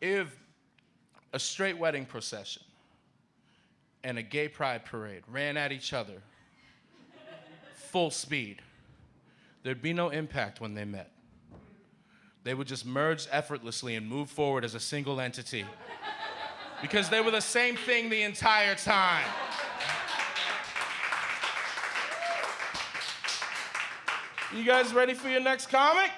if a straight wedding procession and a gay pride parade ran at each other full speed, there'd be no impact when they met. They would just merge effortlessly and move forward as a single entity because they were the same thing the entire time. You guys ready for your next comic?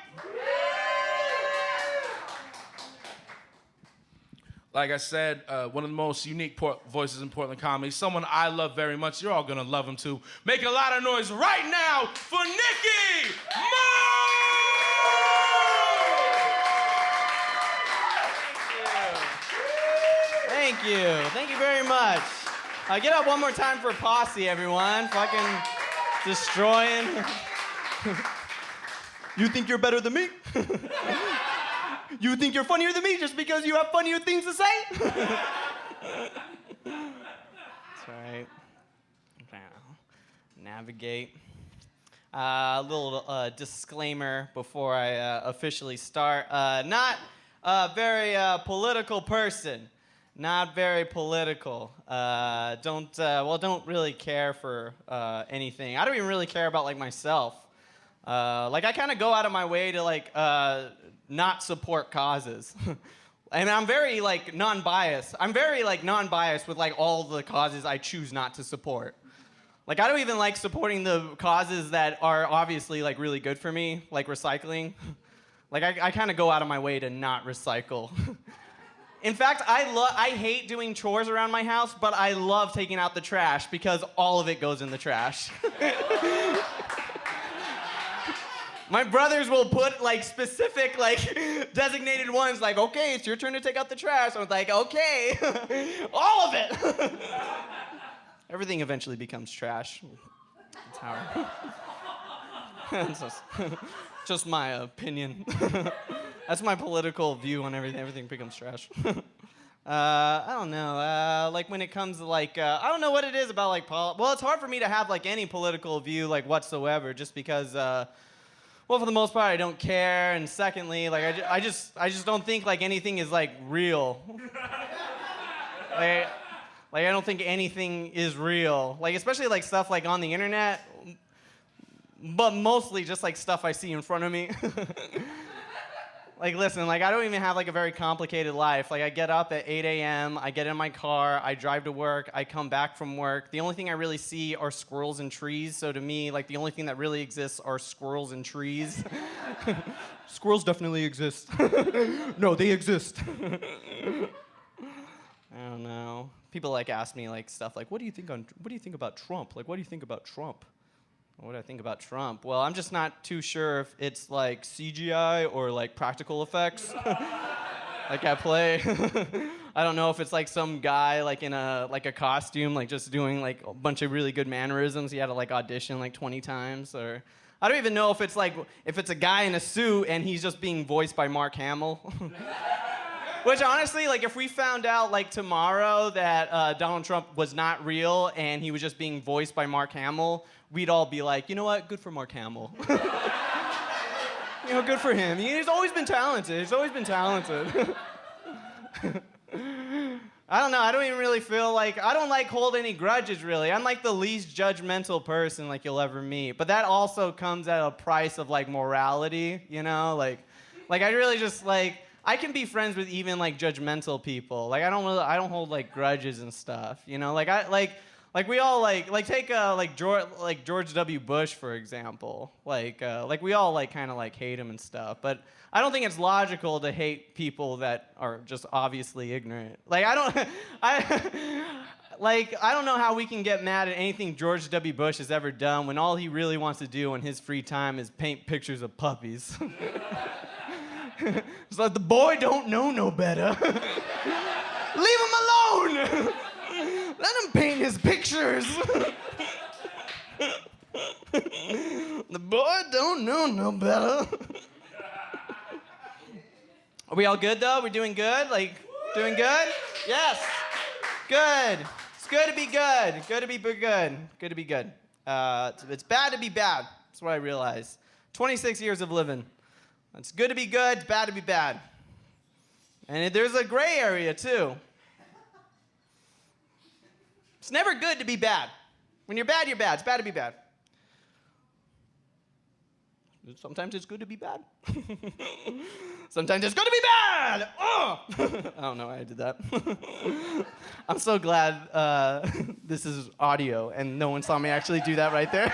Like I said, one of the most unique voices in Portland comedy, someone I love very much. You're all gonna love him too. Make a lot of noise right now for Nicky Moon! Thank you. Thank you very much. Get up one more time for Pasi, everyone. Fucking destroying. You think you're better than me? You think you're funnier than me just because you have funnier things to say? That's right. Navigate. A little disclaimer before I officially start. Not a very political person. Not very political. Don't really care for anything. I don't even really care about like myself. I kind of go out of my way to not support causes. And I'm very non-biased. I'm very non-biased with all the causes I choose not to support. I don't even like supporting the causes that are obviously really good for me, like recycling. I kind of go out of my way to not recycle. In fact, I hate doing chores around my house, but I love taking out the trash because all of it goes in the trash. My brothers will put specific designated ones okay, it's your turn to take out the trash. I'm okay, all of it. Everything eventually becomes trash. That's how. It's just my opinion. That's my political view on everything. Everything becomes trash. I don't know. When it comes to I don't know what it is about well, it's hard for me to have any political view whatsoever, just because. Well, for the most part, I don't care, and secondly, I just don't think anything is real. I don't think anything is real. Especially stuff on the internet, but mostly just stuff I see in front of me. Listen, I don't even have a very complicated life. I get up at 8 a.m., I get in my car, I drive to work, I come back from work. The only thing I really see are squirrels and trees, so to me, the only thing that really exists are squirrels and trees. Squirrels definitely exist. No, they exist. I don't know. People ask me stuff what do you think about Trump? What do you think about Trump? What do I think about Trump? Well, I'm just not too sure if it's CGI or practical effects at play. I don't know if it's some guy in a costume just doing a bunch of really good mannerisms. He had to audition 20 times, or I don't even know if it's if it's a guy in a suit and he's just being voiced by Mark Hamill. Which honestly, if we found out tomorrow that Donald Trump was not real and he was just being voiced by Mark Hamill, we'd all be you know what? Good for Mark Hamill. Good for him. He's always been talented. I don't know. I don't even really feel I don't hold any grudges, really. I'm the least judgmental person you'll ever meet. But that also comes at a price of morality, I really just I can be friends with even judgmental people. I don't hold grudges and stuff. We all take George W. Bush for example. We all kind of hate him and stuff. But I don't think it's logical to hate people that are just obviously ignorant. I don't know how we can get mad at anything George W. Bush has ever done when all he really wants to do in his free time is paint pictures of puppies. It's the boy don't know no better. Leave him alone. Let him paint his pictures. The boy don't know no better. Are we all good though? We're doing good? Doing good? Yes. Good. It's good to be good. Good to be good. Good to be good. It's bad to be bad. That's what I realized. 26 years of living. It's good to be good, it's bad to be bad. And there's a gray area, too. It's never good to be bad. When you're bad, you're bad. It's bad to be bad. Sometimes it's good to be bad. Sometimes it's good to be bad! Oh! I don't know why I did that. I'm so glad this is audio and no one saw me actually do that right there.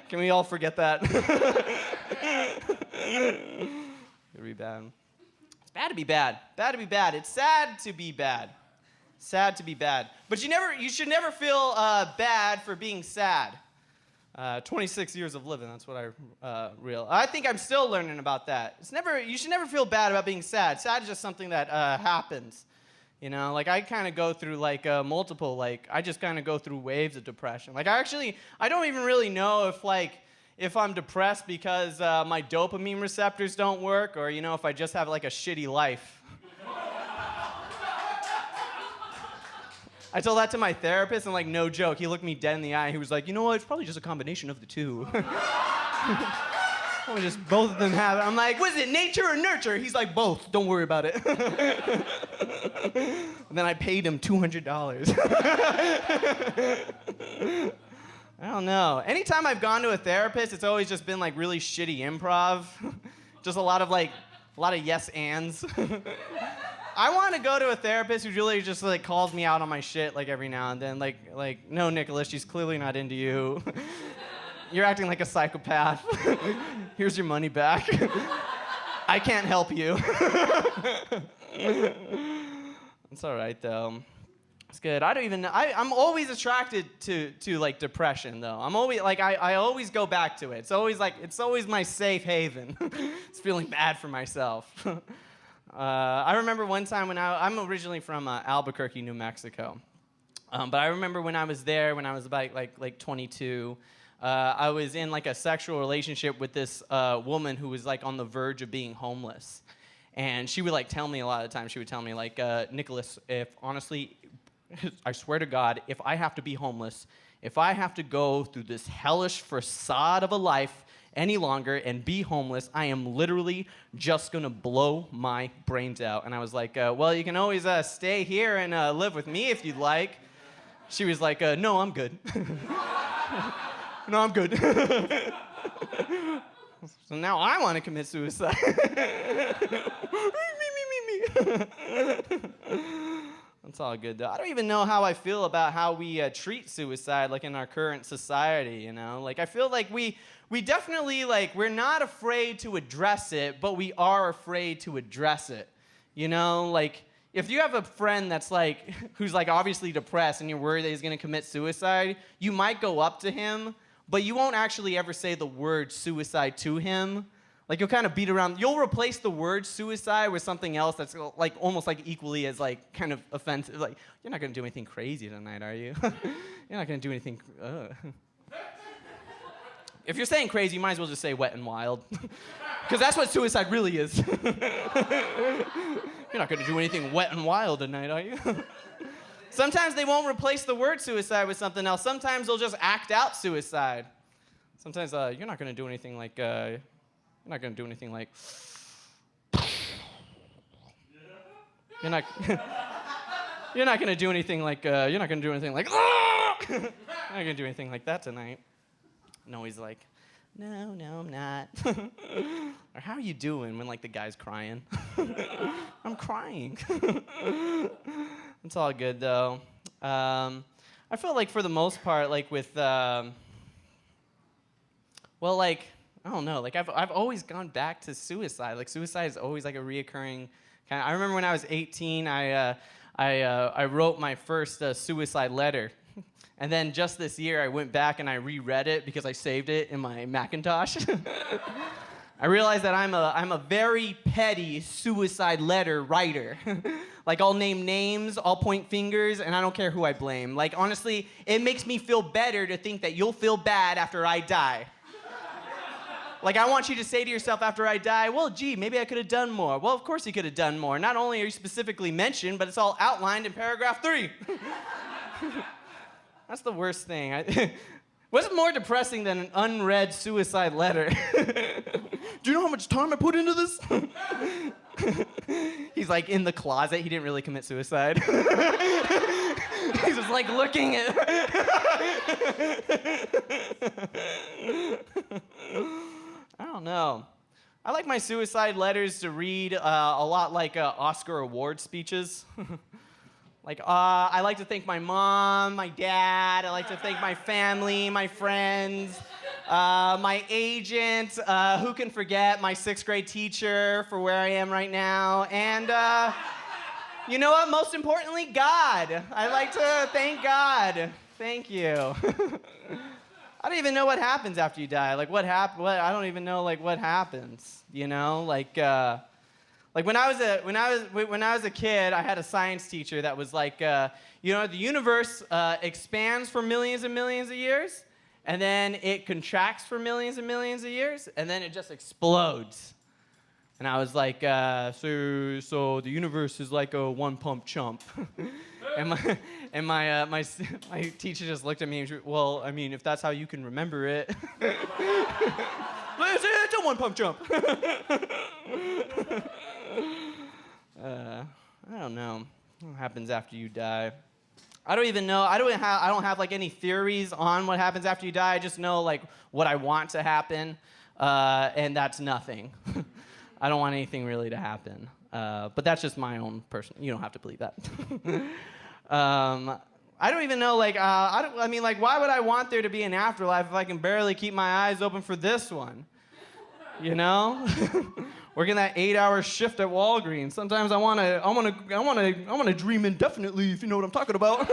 Can we all forget that? It'd be bad. It's bad to be bad. Bad to be bad. It's sad to be bad. Sad to be bad. But you should never feel bad for being sad. 26 years of living, that's what I realized. I think I'm still learning about that. You should never feel bad about being sad. Sad is just something that happens. You know, like I kind of go through like I just kind of go through waves of depression. Like I don't even really know if I'm depressed because my dopamine receptors don't work, or, you know, if I just have like a shitty life. I told that to my therapist, and like, no joke, he looked me dead in the eye, and he was like, you know what, it's probably just a combination of the two. Probably just both of them have it. I'm like, what is it, nature or nurture? He's like, both, don't worry about it. And then I paid him $200. I don't know. Anytime I've gone to a therapist, it's always just been like really shitty improv. Just a lot of yes ands. I want to go to a therapist who really just like calls me out on my shit like every now and then. Like, no, Nicholas, she's clearly not into you. You're acting like a psychopath. Here's your money back. I can't help you. It's all right though. It's good. I don't even know. I'm always attracted to like depression though. I'm always like I always go back to it. It's always my safe haven. It's feeling bad for myself. I remember one time when I'm originally from Albuquerque, New Mexico, but I remember when I was there, when I was about like 22, I was in like a sexual relationship with this woman who was like on the verge of being homeless, and she would like tell me a lot of times. She would tell me like, Nicholas, if honestly, I swear to God, if I have to be homeless, if I have to go through this hellish facade of a life any longer and be homeless, I am literally just gonna blow my brains out. And I was like, well, you can always stay here and live with me if you'd like. She was like, no, I'm good. No, I'm good. So now I want to commit suicide. That's all good, though. I don't even know how I feel about how we treat suicide, like, in our current society, you know? Like, I feel like we definitely, like, we're not afraid to address it, but we are afraid to address it, you know? Like, if you have a friend that's, like, who's, like, obviously depressed and you're worried that he's going to commit suicide, you might go up to him, but you won't actually ever say the word suicide to him. Like, you'll kind of beat around. You'll replace the word suicide with something else that's, like, almost, like, equally as, like, kind of offensive. Like, you're not going to do anything crazy tonight, are you? You're not going to do anything... If you're saying crazy, you might as well just say wet and wild. Because that's what suicide really is. You're not going to do anything wet and wild tonight, are you? Sometimes they won't replace the word suicide with something else. Sometimes they'll just act out suicide. Sometimes you're not going to do anything like... You're not going to do anything like... You're not going to do anything like... You're not going to do anything like... You're not going to do anything like that tonight. No, he's like, no, I'm not. Or how are you doing when, like, the guy's crying? I'm crying. It's all good, though. I feel like for the most part, like, with... well, like... I don't know, like, I've always gone back to suicide. Like, suicide is always, like, a reoccurring kind of... I remember when I was 18, I wrote my first suicide letter. And then just this year, I went back and I reread it because I saved it in my Macintosh. I realized that I'm a very petty suicide letter writer. Like, I'll name names, I'll point fingers, and I don't care who I blame. Like, honestly, it makes me feel better to think that you'll feel bad after I die. Like, I want you to say to yourself after I die, well, gee, maybe I could have done more. Well, of course you could have done more. Not only are you specifically mentioned, but it's all outlined in paragraph 3. That's the worst thing. What's more depressing than an unread suicide letter? Do you know how much time I put into this? He's like in the closet. He didn't really commit suicide. He's just like looking at. I don't know. I like my suicide letters to read a lot like Oscar award speeches. Like, I like to thank my mom, my dad. I like to thank my family, my friends, my agent. Who can forget my 6th grade teacher for where I am right now? And you know what? Most importantly, God. I like to thank God. Thank you. I don't even know what happens after you die. Like, what happened? I don't even know like what happens. You know, like when I was a kid, I had a science teacher that was like, the universe expands for millions and millions of years, and then it contracts for millions and millions of years, and then it just explodes. And I was like, so the universe is like a one-pump chump. and my teacher just looked at me and she, well, I mean, if that's how you can remember it. It's a one-pump chump. I don't know what happens after you die. I don't even know. I don't have like any theories on what happens after you die. I just know like what I want to happen, and that's nothing. I don't want anything really to happen. But that's just my own personal. You don't have to believe that. I don't even know. Like, why would I want there to be an afterlife if I can barely keep my eyes open for this one? You know, working that 8-hour shift at Walgreens. Sometimes I wanna dream indefinitely, if you know what I'm talking about.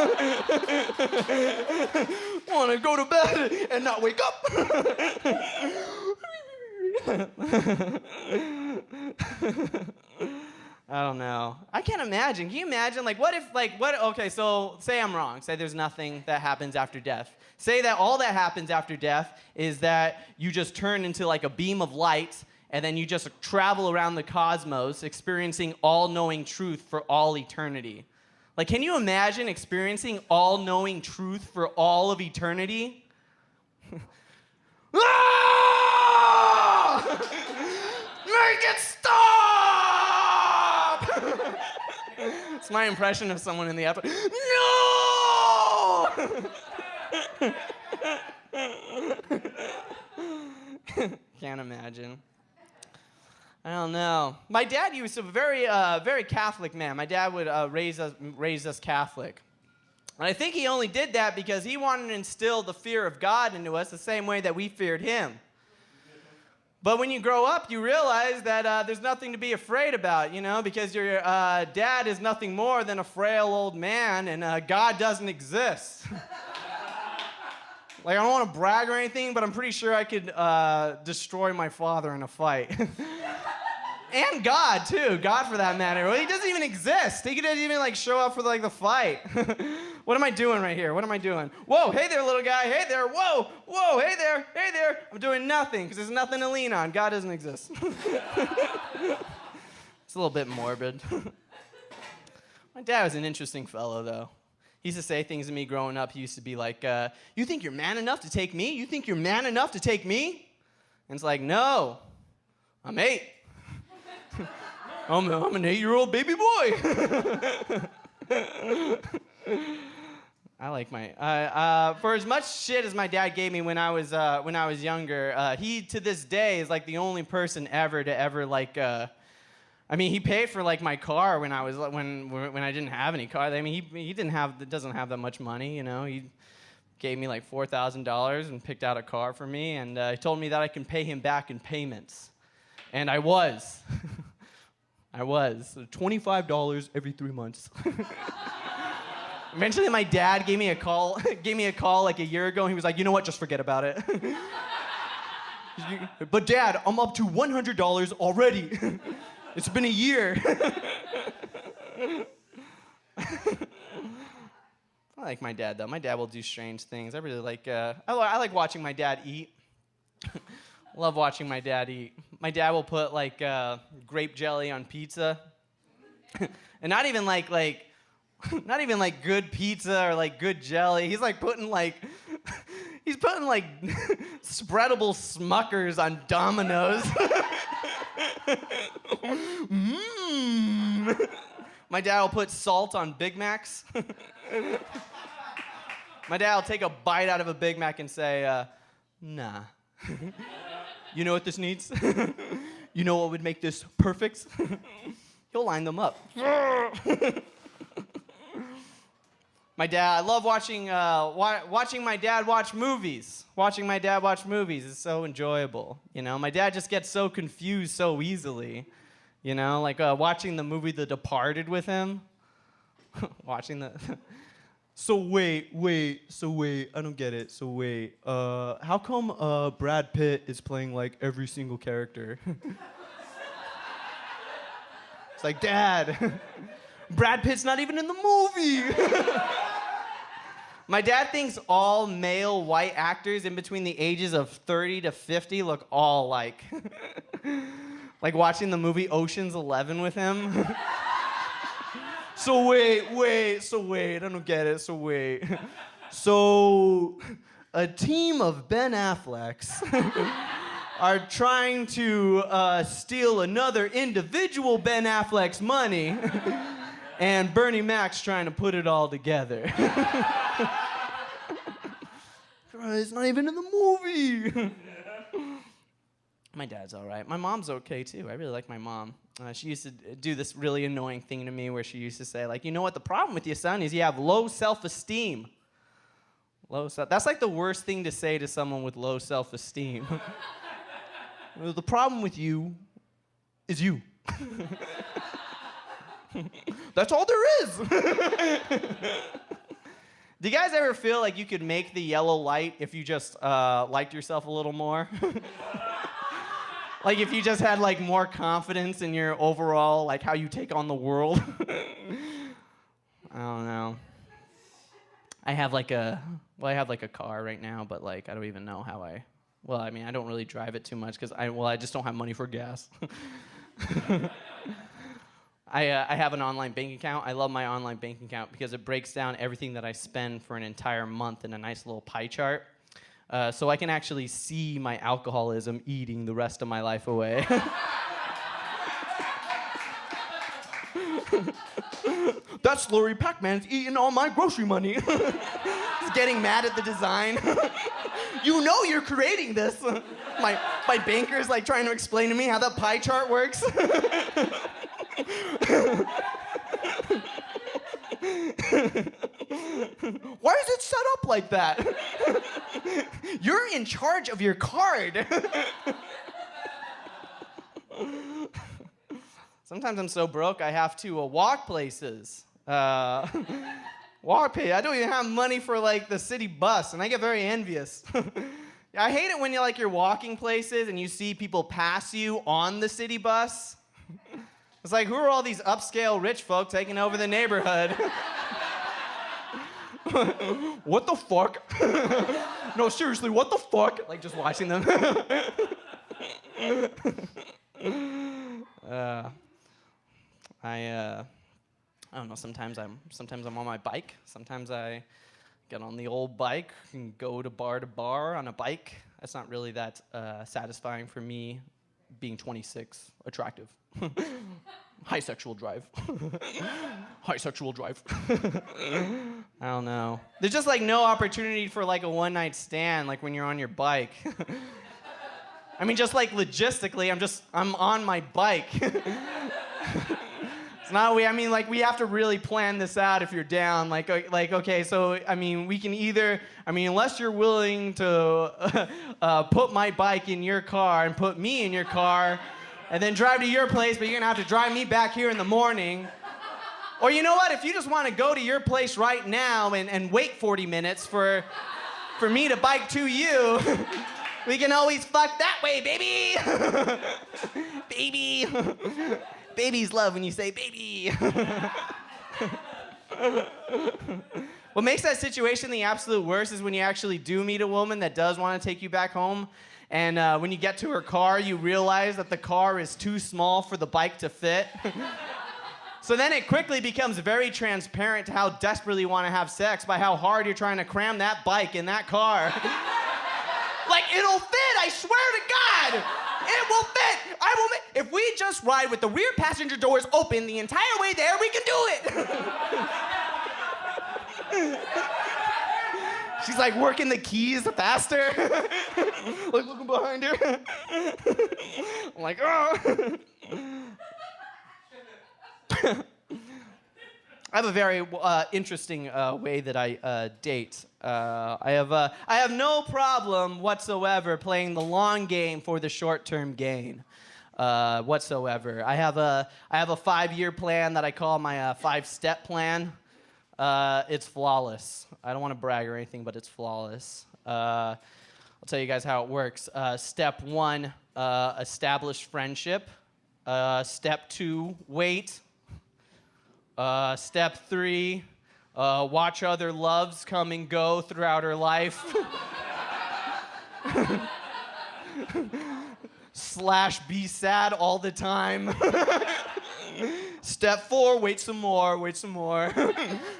Wanna go to bed and not wake up. I don't know. I can't imagine. Can you imagine? Like, okay, so say I'm wrong. Say there's nothing that happens after death. Say that all that happens after death is that you just turn into like a beam of light and then you just travel around the cosmos experiencing all-knowing truth for all eternity. Like, can you imagine experiencing all-knowing truth for all of eternity? Ah! Make it stop! It's my impression of someone in the episode. No! Can't imagine. I don't know. My dad, he was a very Catholic man. My dad would raise us Catholic. And I think he only did that because he wanted to instill the fear of God into us the same way that we feared him. But when you grow up, you realize that there's nothing to be afraid about, you know, because your dad is nothing more than a frail old man, and God doesn't exist. Like, I don't want to brag or anything, but I'm pretty sure I could destroy my father in a fight. And God, too. God, for that matter. Well, he doesn't even exist. He doesn't even, like, show up for, like, the fight. What am I doing right here? What am I doing? Whoa, hey there, little guy. Hey there. Whoa, whoa, hey there. Hey there. I'm doing nothing because there's nothing to lean on. God doesn't exist. It's a little bit morbid. My dad was an interesting fellow, though. He used to say things to me growing up. He used to be like, you think you're man enough to take me? You think you're man enough to take me? And it's like, no, I'm 8. I'm an 8-year-old baby boy. I like my, for as much shit as my dad gave me when I was younger, he to this day is like the only person ever to ever like, I mean, he paid for like my car when I didn't have any car. I mean, he doesn't have that much money, you know. He gave me like $4,000 and picked out a car for me, and he told me that I can pay him back in payments, and I was. I was. $25 every 3 months. Eventually, my dad gave me a call like a year ago, and he was like, you know what, just forget about it. But Dad, I'm up to $100 already. It's been a year. I like my dad, though. My dad will do strange things. I really like, I like watching my dad eat. Love watching my dad eat. My dad will put like grape jelly on pizza, and not even like good pizza or like good jelly. He's putting like spreadable Smuckers on Domino's. My dad will put salt on Big Macs. My dad will take a bite out of a Big Mac and say, nah. You know what this needs? You know what would make this perfect? He'll line them up. My dad, I love watching my dad watch movies. Watching my dad watch movies is so enjoyable. You know, my dad just gets so confused so easily. You know, like watching the movie The Departed with him. So wait, I don't get it. So wait, how come Brad Pitt is playing like every single character? It's like, Dad, Brad Pitt's not even in the movie. My dad thinks all male white actors in between the ages of 30 to 50 look all alike. Like watching the movie Ocean's 11 with him. So wait, I don't get it, so wait. So, a team of Ben Afflecks are trying to steal another individual Ben Affleck's money, and Bernie Mac's trying to put it all together. It's not even in the movie. My dad's all right. My mom's okay, too. I really like my mom. She used to do this really annoying thing to me where she used to say, like, you know what, the problem with you, son, is you have low self-esteem. That's like the worst thing to say to someone with low self-esteem. Well, the problem with you is you. That's all there is. Do you guys ever feel like you could make the yellow light if you just liked yourself a little more? Like if you just had like more confidence in your overall, like how you take on the world. I don't know. I have like a car right now, but like I don't even know how I don't really drive it too much because I just don't have money for gas. I have an online bank account. I love my online bank account because it breaks down everything that I spend for an entire month in a nice little pie chart. So I can actually see my alcoholism eating the rest of my life away. That slurry Pac-Man's eating all my grocery money. He's getting mad at the design. You know you're creating this. My banker's like trying to explain to me how that pie chart works. Why is it set up like that? You're in charge of your card. Sometimes I'm so broke I have to walk places. I don't even have money for like the city bus, and I get very envious. I hate it when you're walking places and you see people pass you on the city bus. It's like, who are all these upscale rich folk taking over the neighborhood? What the fuck? No, seriously, what the fuck? Like, just watching them. I don't know, sometimes I'm on my bike. Sometimes I get on the old bike and go to bar on a bike. That's not really that satisfying for me, being 26, attractive. High sexual drive. High sexual drive. I don't know. There's just like no opportunity for like a one-night stand like when you're on your bike. I mean, just like logistically, I'm on my bike. It's not we have to really plan this out if you're down. Like okay, so I mean, we can either, unless you're willing to put my bike in your car and put me in your car and then drive to your place, but you're gonna have to drive me back here in the morning. Or you know what, if you just wanna go to your place right now and wait 40 minutes for me to bike to you, we can always fuck that way, baby. Baby. Babies love when you say baby. What makes that situation the absolute worst is when you actually do meet a woman that does want to take you back home, and when you get to her car, you realize that the car is too small for the bike to fit. So then it quickly becomes very transparent to how desperately you want to have sex by how hard you're trying to cram that bike in that car. Like, it'll fit, I swear to God! It will fit! If we just ride with the rear passenger doors open the entire way there, we can do it. She's like working the keys faster. Like looking behind her. I'm like, oh. I have a very interesting way that I date. I have no problem whatsoever playing the long game for the short-term gain. Whatsoever. I have a 5-year plan that I call my 5-step plan. It's flawless. I don't want to brag or anything, but it's flawless. I'll tell you guys how it works. Step 1, establish friendship. Step 2, wait. Step 3, watch other loves come and go throughout her life. / be sad all the time. Step 4, wait some more.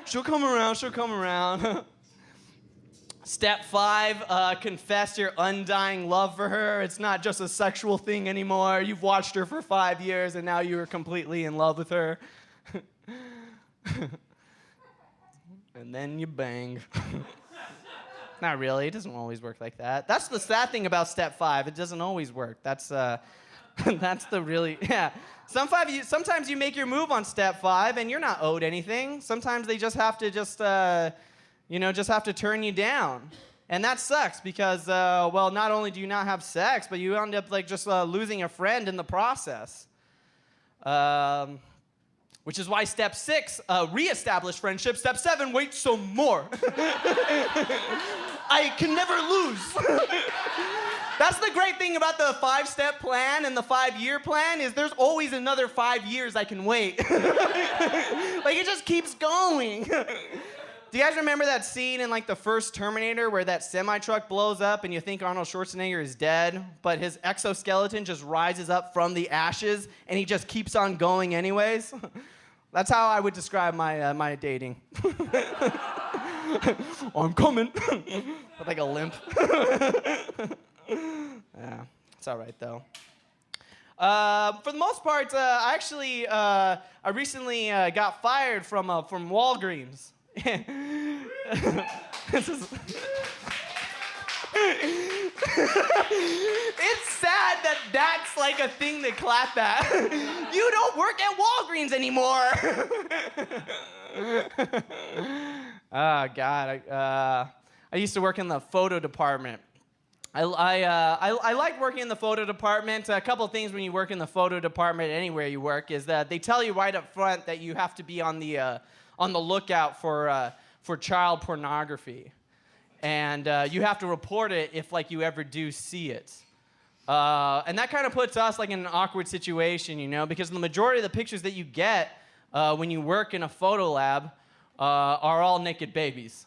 She'll come around. Step 5, confess your undying love for her. It's not just a sexual thing anymore. You've watched her for 5 years and now you are completely in love with her. And then you bang. Not really. It doesn't always work like that. That's the sad thing about step 5. It doesn't always work. That's that's the really, yeah. Sometimes you make your move on step 5 and you're not owed anything. Sometimes they just have to just have to turn you down. And that sucks because, well, not only do you not have sex, but you end up like just losing a friend in the process. Which is why step 6, reestablish friendship. Step 7, wait some more. I can never lose. That's the great thing about the 5-step plan and the 5-year plan is there's always another 5 years I can wait. Like it just keeps going. Do you guys remember that scene in like the first Terminator where that semi-truck blows up and you think Arnold Schwarzenegger is dead, but his exoskeleton just rises up from the ashes and he just keeps on going anyways? That's how I would describe my dating. I'm coming. With like a limp. Yeah, it's all right though. For the most part, I recently got fired from Walgreens. This is it's sad that that's like a thing to clap at. You don't work at Walgreens anymore. Oh God, I used to work in the photo department. I like working in the photo department. A couple things when you work in the photo department anywhere you work is that they tell you right up front that you have to be on the lookout for child pornography. And you have to report it if like you ever do see it. And that kind of puts us like in an awkward situation, you know, because the majority of the pictures that you get when you work in a photo lab are all naked babies.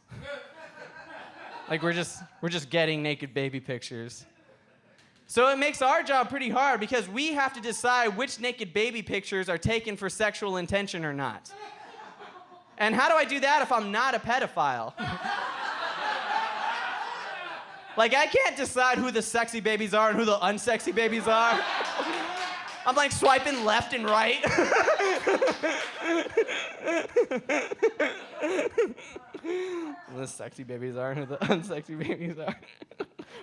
Like we're just getting naked baby pictures. So it makes our job pretty hard because we have to decide which naked baby pictures are taken for sexual intention or not. And how do I do that if I'm not a pedophile? Like, I can't decide who the sexy babies are and who the unsexy babies are. I'm like swiping left and right. Who the sexy babies are and who the unsexy babies are.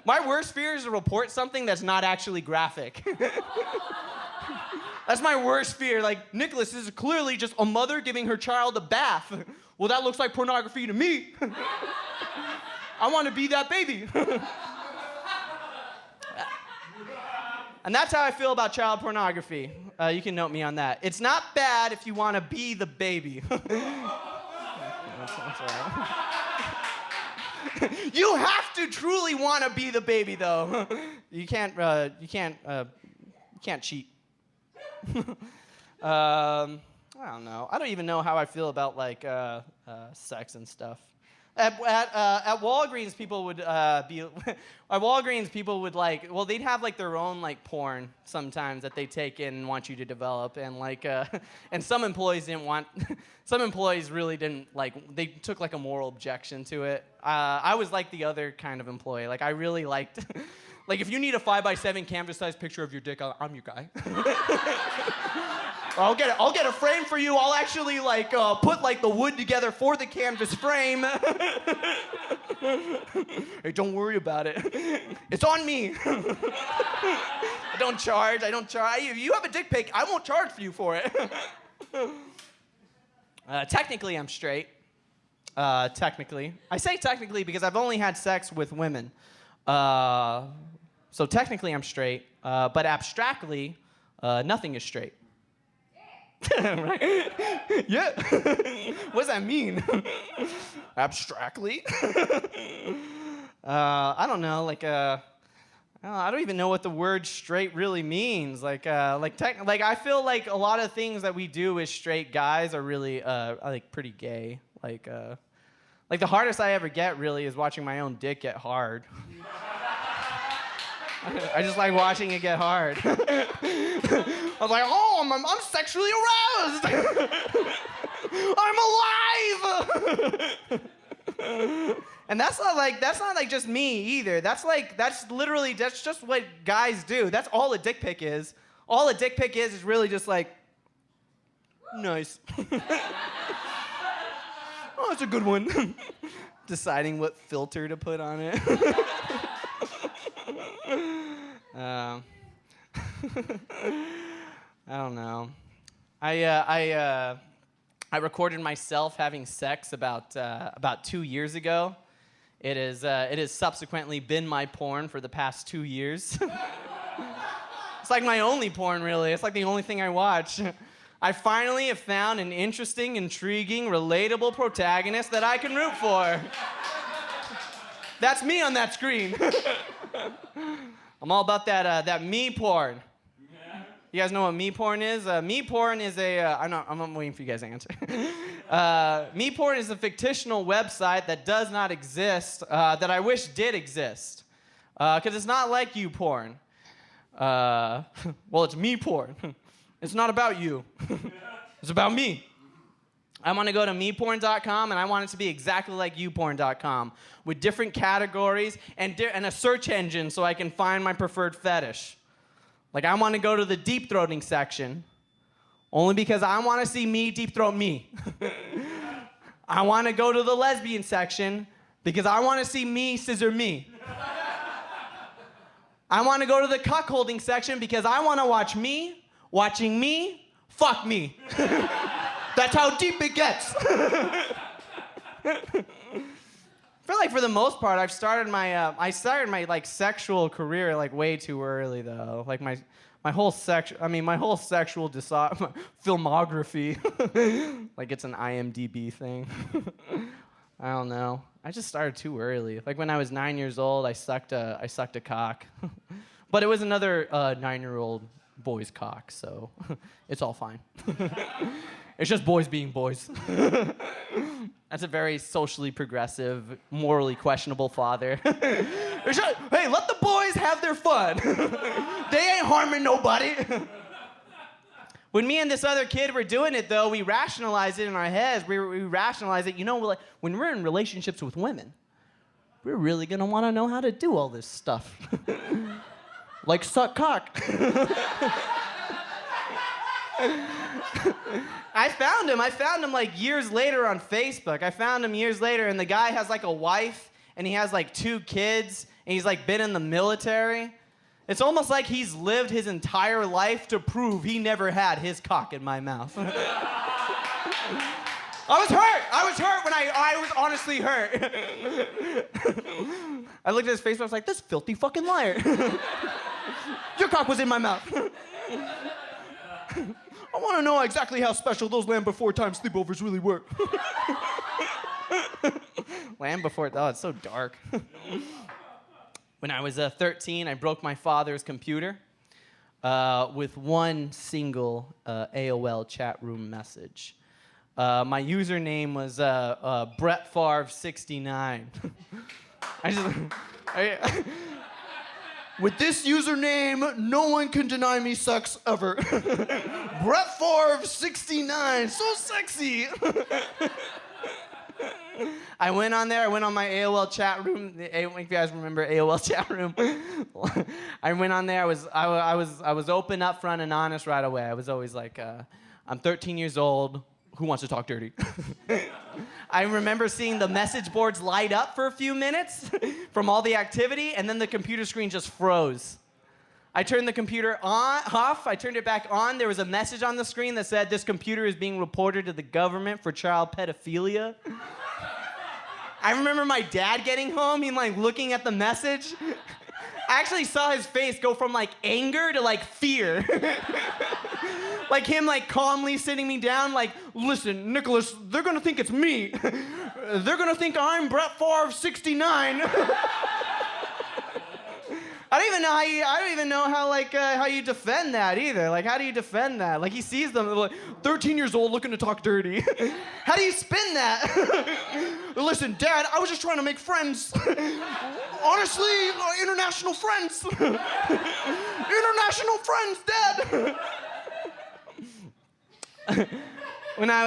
My worst fear is to report something that's not actually graphic. That's my worst fear. Like, Nicholas, this is clearly just a mother giving her child a bath. Well, that looks like pornography to me. I want to be that baby. And that's how I feel about child pornography. You can note me on that. It's not bad if you want to be the baby. That's all right. You have to truly want to be the baby, though. You can't cheat. I don't know. I don't even know how I feel about like sex and stuff. At Walgreens, people would at Walgreens, people would like, well, they'd have like their own like porn sometimes that they take in and want you to develop, and like, and some employees didn't want, some employees really didn't like, they took like a moral objection to it. I was like the other kind of employee, like I really liked, Like, if you need a 5x7 canvas-sized picture of your dick, I'm your guy. I'll get a frame for you. I'll actually, like, put, like, the wood together for the canvas frame. Hey, don't worry about it. It's on me. I don't charge. If you have a dick pic, I won't charge you for it. Technically, I'm straight. Technically. I say technically because I've only had sex with women. So technically I'm straight, but abstractly, nothing is straight. Right? Yeah. What does that mean? Abstractly? I don't know, like, I don't even know what the word straight really means. Like I feel like a lot of things that we do as straight guys are really, like, pretty gay. Like the hardest I ever get really is watching my own dick get hard. I just like watching it get hard. I was like, oh, I'm sexually aroused. I'm alive. And that's not like just me either. That's just what guys do. That's all a dick pic is. All a dick pic is really just like, nice. Oh, it's a good one. Deciding what filter to put on it. I don't know. I recorded myself having sex about 2 years ago. It has subsequently been my porn for the past 2 years. It's like my only porn, really. It's like the only thing I watch. I finally have found an interesting, intriguing, relatable protagonist that I can root for. That's me on that screen. I'm all about that me porn. You guys know what me porn is? Me porn is I'm waiting for you guys to answer. Me porn is a fictional website that does not exist, that I wish did exist. Because it's not like you porn. Well, it's me porn. It's not about you. It's about me. I want to go to meporn.com, and I want it to be exactly like youporn.com, with different categories and a search engine so I can find my preferred fetish. Like, I want to go to the deep throating section, only because I want to see me deep throat me. I want to go to the lesbian section, because I want to see me scissor me. I want to go to the cuckolding section, because I want to watch me watching me fuck me. That's how deep it gets. I feel like for the most part, I started my like sexual career like way too early though. Like my whole sexual filmography, like it's an IMDb thing. I don't know. I just started too early. Like when I was 9 years old, I sucked a cock, but it was another 9-year-old boy's cock, so it's all fine. It's just boys being boys. That's a very socially progressive, morally questionable father. Hey, let the boys have their fun. They ain't harming nobody. When me and this other kid were doing it, though, we rationalized it in our heads. We rationalized it, like when we're in relationships with women, we're really gonna wanna know how to do all this stuff. Like suck cock. I found him like years later on Facebook. I found him years later, and the guy has like a wife, and he has like 2 kids, and he's like been in the military. It's almost like he's lived his entire life to prove he never had his cock in my mouth. I was hurt when I was honestly hurt. I looked at his face, I was like, this filthy fucking liar. Your cock was in my mouth. I want to know exactly how special those Land Before Time sleepovers really were. Land Before, oh, it's so dark. When I was 13, I broke my father's computer with one single AOL chat room message. My username was Brett Favre 69. With this username, no one can deny me sex ever. Brett Favre 69, so sexy. I went on there. I went on my AOL chat room. If you guys remember AOL chat room, I went on there. I was open, up front, and honest right away. I was always like, I'm 13 years old. Who wants to talk dirty? I remember seeing the message boards light up for a few minutes from all the activity, and then the computer screen just froze. I turned the computer off. I turned it back on. There was a message on the screen that said, "This computer is being reported to the government for child pedophilia." I remember my dad getting home. He like looking at the message. I actually saw his face go from like anger to like fear. Like him like calmly sitting me down like, "Listen, Nicholas, they're gonna think it's me. They're gonna think I'm Brett Favre 69. I don't even know how you defend that either. Like, how do you defend that? Like, he sees them, like, 13 years old looking to talk dirty. How do you spin that? Listen, Dad, I was just trying to make friends. Honestly, international friends. International friends, Dad. When I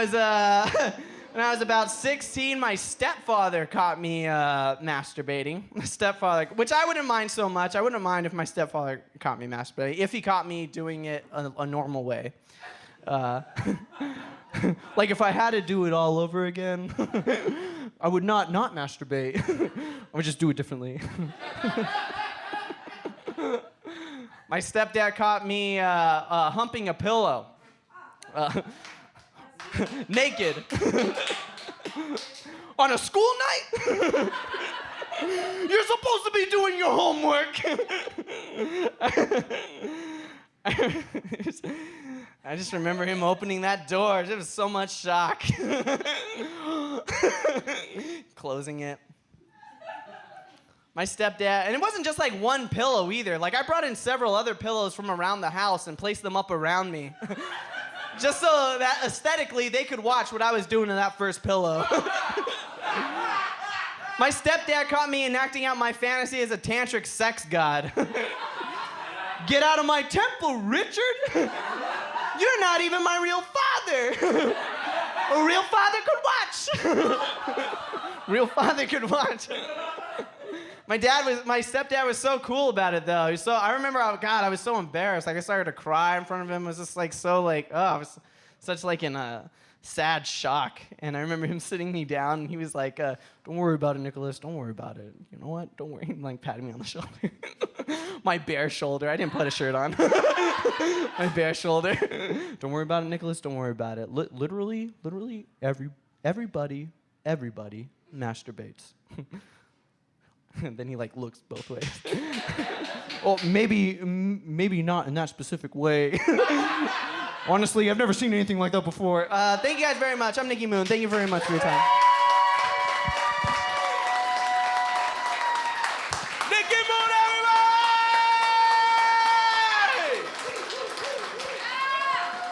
was about 16, my stepfather caught me masturbating. My stepfather, which I wouldn't mind so much. I wouldn't mind if my stepfather caught me masturbating, if he caught me doing it a normal way. Like if I had to do it all over again, I would not masturbate. I would just do it differently. My stepdad caught me humping a pillow. Naked. On a school night? You're supposed to be doing your homework. I just remember him opening that door. There was so much shock. Closing it. My stepdad, and it wasn't just like one pillow either. Like I brought in several other pillows from around the house and placed them up around me. Just so that aesthetically they could watch what I was doing to that first pillow. My stepdad caught me enacting out my fantasy as a tantric sex god. Get out of my temple, Richard. You're not even my real father. A real father could watch. Real father could watch. My stepdad was so cool about it though. I remember, I was so embarrassed. Like I started to cry in front of him. It was just like so like, I was such like in a sad shock. And I remember him sitting me down and he was like, "Don't worry about it, Nicholas. Don't worry about it. You know what? Don't worry." He like patted me on the shoulder. My bare shoulder. I didn't put a shirt on. My bare shoulder. "Don't worry about it, Nicholas. Don't worry about it. Literally, everybody masturbates." And then he like looks both ways. Well, maybe not in that specific way. Honestly, I've never seen anything like that before. Thank you guys very much. I'm Nicky Moon. Thank you very much for your time.